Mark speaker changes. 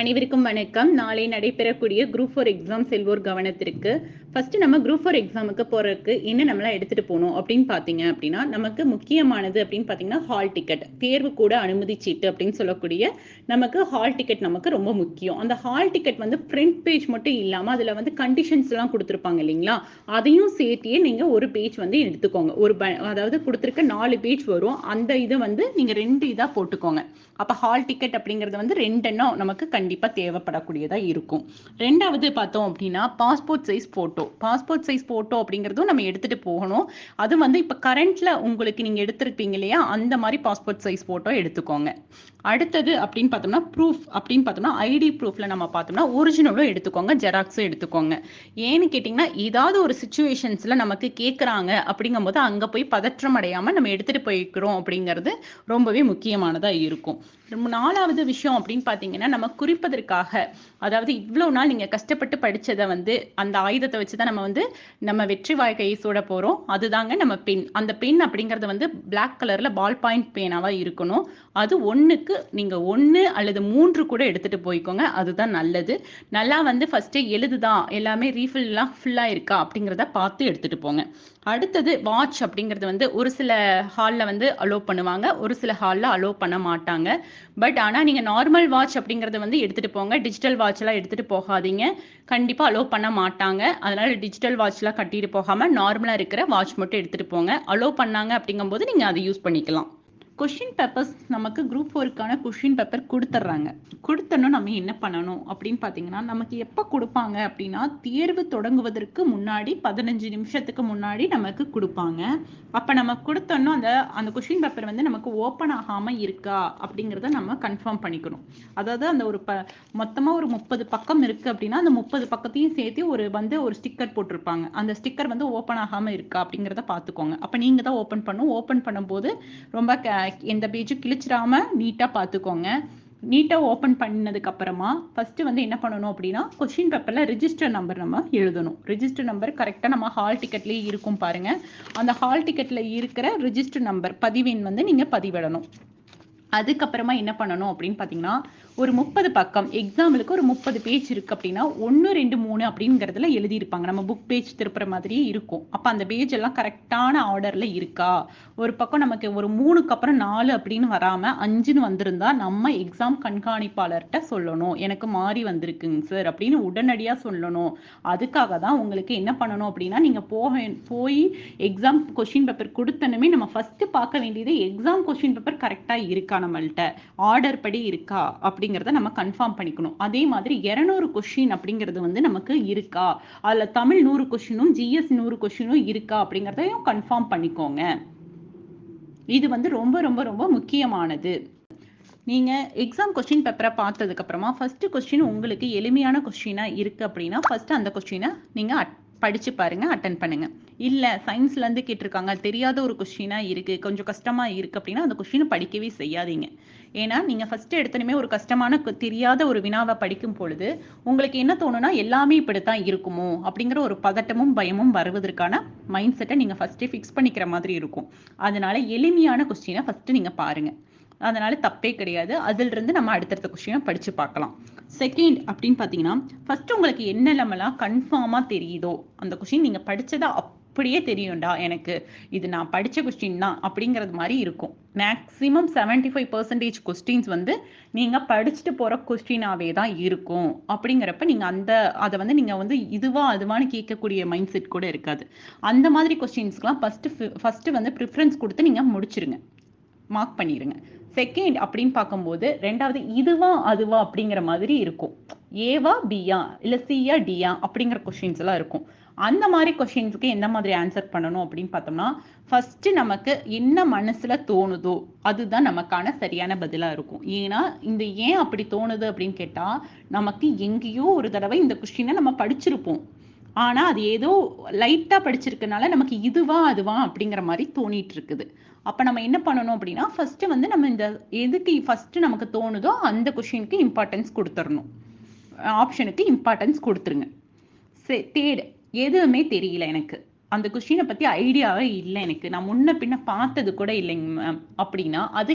Speaker 1: அனைவருக்கும் வணக்கம். நாளை நடைபெறக்கூடிய குரூப் 4 எக்ஸாம் செல்வோர் கவனத்திற்கு. ஃபர்ஸ்ட் நம்ம குரூப் 4 எக்ஸாமுக்கு போறதுக்கு என்ன நம்மளாம் எடுத்துட்டு போகணும் அப்படின்னு பார்த்தீங்க அப்படின்னா, நமக்கு முக்கியமானது அப்படின்னு பார்த்தீங்கன்னா ஹால் டிக்கெட், தேர்வு கூட அனுமதி சீட்டு அப்படின்னு சொல்லக்கூடிய நமக்கு ஹால் டிக்கெட் நமக்கு ரொம்ப முக்கியம். அந்த ஹால் டிக்கெட் வந்து ஃப்ரண்ட் பேஜ் மட்டும் இல்லாமல் அதில் வந்து கண்டிஷன்ஸ் எல்லாம் கொடுத்துருப்பாங்க இல்லைங்களா, அதையும் சேர்த்தியே நீங்கள் ஒரு பேஜ் வந்து எடுத்துக்கோங்க. அதாவது கொடுத்துருக்க 4 பேஜ் வரும். அந்த இதை வந்து நீங்கள் 2 இதாக போட்டுக்கோங்க. அப்போ ஹால் டிக்கெட் அப்படிங்கிறது வந்து 2 எண்ணம் நமக்கு கண்டிப்பா தேவைப்படக்கூடியதா இருக்கும். ரெண்டாவது பார்த்தோம் அப்படின்னா பாஸ்போர்ட் சைஸ் போட்டோ அப்படிங்கிறதும் நம்ம எடுத்துட்டு போகணும். அது வந்து இப்ப கரண்ட்ல உங்களுக்கு நீங்க எடுத்திருப்பீங்க இல்லையா, அந்த மாதிரி பாஸ்போர்ட் சைஸ் போட்டோ எடுத்துக்கோங்க. அடுத்தது அப்படின்னு பார்த்தோம்னா ப்ரூஃப் அப்படின்னு பார்த்தோம்னா ஐடி ப்ரூஃப்ல நம்ம பார்த்தோம்னா ஒரிஜினலும் எடுத்துக்கோங்க, ஜெராக்ஸும் எடுத்துக்கோங்க. ஏன்னு கேட்டிங்கன்னா ஏதாவது ஒரு சுச்சுவேஷன்ஸ்ல நமக்கு கேட்குறாங்க அப்படிங்கும்போது அங்கே போய் பதற்றம் அடையாமல் நம்ம எடுத்துகிட்டு போய்க்கிறோம் அப்படிங்கிறது ரொம்பவே முக்கியமானதாக இருக்கும். 4வது விஷயம் அப்படின்னு பார்த்தீங்கன்னா நம்ம குறிப்பதற்காக, அதாவது இவ்வளோ நாள் நீங்கள் கஷ்டப்பட்டு படித்ததை வந்து அந்த ஆயுதத்தை வச்சு தான் நம்ம வெற்றி வாழ்க்கையை சூட போகிறோம். அதுதாங்க நம்ம பென். அந்த பென் அப்படிங்கிறது வந்து பிளாக் கலரில் பால் பாயிண்ட் பேனாவாக இருக்கணும். அது ஒன்றுக்கு நீங்கள் 1 அல்லது 3 கூட எடுத்துகிட்டு போய்க்கோங்க. அதுதான் நல்லது. நல்லா வந்து ஃபஸ்ட்டு எழுதுதான் எல்லாமே ரீஃபில்லாம் ஃபுல்லாக இருக்கா அப்படிங்கிறத பார்த்து எடுத்துகிட்டு போங்க. அடுத்தது வாட்ச் அப்படிங்கிறது வந்து ஒரு சில ஹாலில் வந்து அலோவ் பண்ணுவாங்க, ஒரு சில ஹாலில் அலோவ் பண்ண மாட்டாங்க. பட் ஆனால் நீங்கள் நார்மல் வாட்ச் அப்படிங்கிறத வந்து எடுத்துகிட்டு போங்க. டிஜிட்டல் வாட்ச்லாம் எடுத்துகிட்டு போகாதீங்க, கண்டிப்பாக அலோவ் பண்ண மாட்டாங்க. அதனால் டிஜிட்டல் வாட்ச்லாம் கட்டிட்டு போகாமல் நார்மலாக இருக்கிற வாட்ச் மட்டும் எடுத்துகிட்டு போங்க. அலோவ் பண்ணாங்க அப்படிங்கும்போது நீங்கள் அதை யூஸ் பண்ணிக்கலாம். கொஷின் பேப்பர்ஸ் நமக்கு குரூப் 4க்கான கொஷின் பேப்பர் கொடுத்துட்றாங்க. கொடுத்தோன்னா நம்ம என்ன பண்ணணும் அப்படின்னு பார்த்தீங்கன்னா, நமக்கு எப்போ கொடுப்பாங்க அப்படின்னா தேர்வு தொடங்குவதற்கு முன்னாடி 15 நிமிஷத்துக்கு முன்னாடி நமக்கு கொடுப்பாங்க. அப்போ நம்ம கொடுத்தோன்னா அந்த கொஷின் பேப்பர் வந்து நமக்கு ஓப்பன் ஆகாமல் இருக்கா அப்படிங்கிறத நம்ம கன்ஃபார்ம் பண்ணிக்கணும். அதாவது அந்த மொத்தமாக ஒரு 30 பக்கம் இருக்குது அப்படின்னா அந்த 30 பக்கத்தையும் சேர்த்து ஒரு ஸ்டிக்கர் போட்டிருப்பாங்க. அந்த ஸ்டிக்கர் வந்து ஓப்பன் ஆகாமல் இருக்கா அப்படிங்கிறத பார்த்துக்கோங்க. அப்போ நீங்கள் தான் ஓப்பன் பண்ணணும். ஓப்பன் பண்ணும்போது ரொம்ப எந்த பேஜும் கிழிச்சிடாம நீட்டாக பார்த்துக்கோங்க. நீட்டாக ஓப்பன் பண்ணதுக்கு அப்புறமா ஃபர்ஸ்ட் வந்து என்ன பண்ணணும் அப்படின்னா கொஸ்டின் பேப்பரில் ரிஜிஸ்டர் நம்பர் நம்ம எழுதணும். ரிஜிஸ்டர் நம்பர் கரெக்டாக நம்ம ஹால் டிக்கெட்லேயே இருக்கும் பாருங்க. அந்த ஹால் டிக்கெட்டில் இருக்கிற ரிஜிஸ்டர் நம்பர் பதிவெண் வந்து நீங்கள் பதிவிடணும். அதுக்கப்புறமா என்ன பண்ணணும் அப்படின்னு பார்த்தீங்கன்னா ஒரு 30 பக்கம் எக்ஸாம்பிளுக்கு ஒரு 30 பேஜ் இருக்குது அப்படின்னா 1 2 3 அப்படிங்கிறதுல எழுதியிருப்பாங்க. நம்ம புக் பேஜ் திருப்புற மாதிரியே இருக்கும். அப்போ அந்த பேஜ் எல்லாம் கரெக்டான ஆர்டரில் இருக்கா, ஒரு பக்கம் நமக்கு ஒரு 3க்கு அப்புறம் 4 அப்படின்னு வராமல் 5ன்னு வந்திருந்தா நம்ம எக்ஸாம் கண்காணிப்பாளர்கிட்ட சொல்லணும், எனக்கு மாறி வந்திருக்குங்க சார் அப்படின்னு உடனடியாக சொல்லணும். அதுக்காக தான் உங்களுக்கு என்ன பண்ணணும் அப்படின்னா நீங்கள் போய் எக்ஸாம் கொஷின் பேப்பர் கொடுத்தனுமே நம்ம ஃபஸ்ட்டு பார்க்க வேண்டியது எக்ஸாம் கொஷின் பேப்பர் கரெக்டாக இருக்கா, நம்மள்ட்ட ஆர்டர் படி இருக்கா அப்படிங்கிறத நம்ம கன்ஃபார்ம் பண்ணிக்கணும். அதே மாதிரி 200 கொஸ்டின் அப்படிங்கிறது வந்து நமக்கு இருக்கா, அதுல தமிழ் 100 கொஸ்டினும் ஜிஎஸ் 100 கொஸ்டினும் இருக்கா அப்படிங்கிறதையும் கன்ஃபார்ம் பண்ணிக்கோங்க. இது வந்து ரொம்ப ரொம்ப ரொம்ப முக்கியமானது. நீங்க எக்ஸாம் கொஸ்டின் பேப்பரை பார்த்ததுக்கு அப்புறமா ஃபர்ஸ்ட் கொஸ்டின் உங்களுக்கு எளிமையான கொஸ்டினா இருக்கு அப்படின்னா ஃபர்ஸ்ட் அந்த கொஸ்டினை நீங்க படிச்சு பாருங்க, அட்டன் பண்ணுங்க. இல்ல சயின்ஸ்ல இருந்து கேட்டிருக்காங்க, தெரியாத ஒரு கொஸ்டினா இருக்கு, கொஞ்சம் கஷ்டமா இருக்கு அப்படின்னா அந்த கொஸ்டினை படிக்கவே செய்யாதீங்க. ஏன்னா நீங்க ஃபர்ஸ்ட் எடுத்தனுமே ஒரு கஷ்டமான தெரியாத ஒரு வினாவை படிக்கும் பொழுது உங்களுக்கு என்ன தோணும்னா எல்லாமே இப்படித்தான் இருக்குமோ அப்படிங்கிற ஒரு பதட்டமும் பயமும் வருவதற்கான மைண்ட் செட்டை நீங்க ஃபர்ஸ்டே ஃபிக்ஸ் பண்ணிக்கிற மாதிரி இருக்கும். அதனால எளிமையான கொஸ்டினை ஃபர்ஸ்ட் நீங்க பாருங்க. அதனால தப்பே கிடையாது. அதுல இருந்து நம்ம அடுத்தடுத்த கொஸ்டினை படிச்சு பார்க்கலாம். செகண்ட் அப்படின்னு பார்த்தீங்கன்னா ஃபர்ஸ்ட் உங்களுக்கு என்னெல்லாம் கன்ஃபார்மா தெரியுதோ அந்த கொஸ்டின் நீங்க படிச்சதா அப்படியே தெரியும்டா, எனக்கு இது நான் படிச்ச கொஸ்டின் தான் அப்படிங்கிறது மாதிரி இருக்கும். மேக்ஸிமம் 75% கொஸ்டின்ஸ் வந்து நீங்க படிச்சுட்டு போற கொஸ்டினாவே தான் இருக்கும். அப்படிங்கிறப்ப நீங்க அதை வந்து நீங்க வந்து இதுவா அதுவான்னு கேட்கக்கூடிய மைண்ட் செட் கூட இருக்காது. அந்த மாதிரி கொஸ்டின்ஸ்க்குலாம் ஃபர்ஸ்ட் வந்து ப்ரிஃபரன்ஸ் கொடுத்து நீங்க முடிச்சிருங்க, மார்க் பண்ணிடுங்க. செகண்ட் அப்படின்னு பார்க்கும்போது ரெண்டாவது இதுவா அதுவா அப்படிங்கிற மாதிரி இருக்கும். ஏவா பியா இல்லை சியா டியா அப்படிங்கிற கொஸ்டின்ஸ் எல்லாம் இருக்கும். அந்த மாதிரி கொஸ்டின்ஸுக்கு எந்த மாதிரி ஆன்சர் பண்ணணும் அப்படின்னு பார்த்தோம்னா ஃபர்ஸ்ட் நமக்கு என்ன மனசுல தோணுதோ அதுதான் நமக்கான சரியான பதிலா இருக்கும். ஏன்னா இந்த ஏன் அப்படி தோணுது அப்படின்னு கேட்டா நமக்கு எங்கேயோ ஒரு தடவை இந்த கொஸ்டினை நம்ம படிச்சிருப்போம். ஆனா அது ஏதோ லைட்டா படிச்சிருக்கனால நமக்கு இதுவா அதுவா அப்படிங்கிற மாதிரி தோணிட்டு இருக்குது. அப்ப நம்ம என்ன பண்ணணும் அப்படின்னா ஃபர்ஸ்ட் வந்து நம்ம இந்த எதுக்கு ஃபர்ஸ்ட் நமக்கு தோணுதோ அந்த கொஸ்டினுக்கு இம்பார்ட்டன்ஸ் கொடுத்துடணும், ஆப்ஷனுக்கு இம்பார்ட்டன்ஸ் கொடுத்துருங்க. தேர்ட் எதுவுமே தெரியல எனக்கு, அந்த கொஸ்டினை பத்தி ஐடியாவே இல்லை, எனக்கு நான் முன்ன பின்ன பார்த்தது கூட இல்லைங்க மேம் அப்படின்னா அது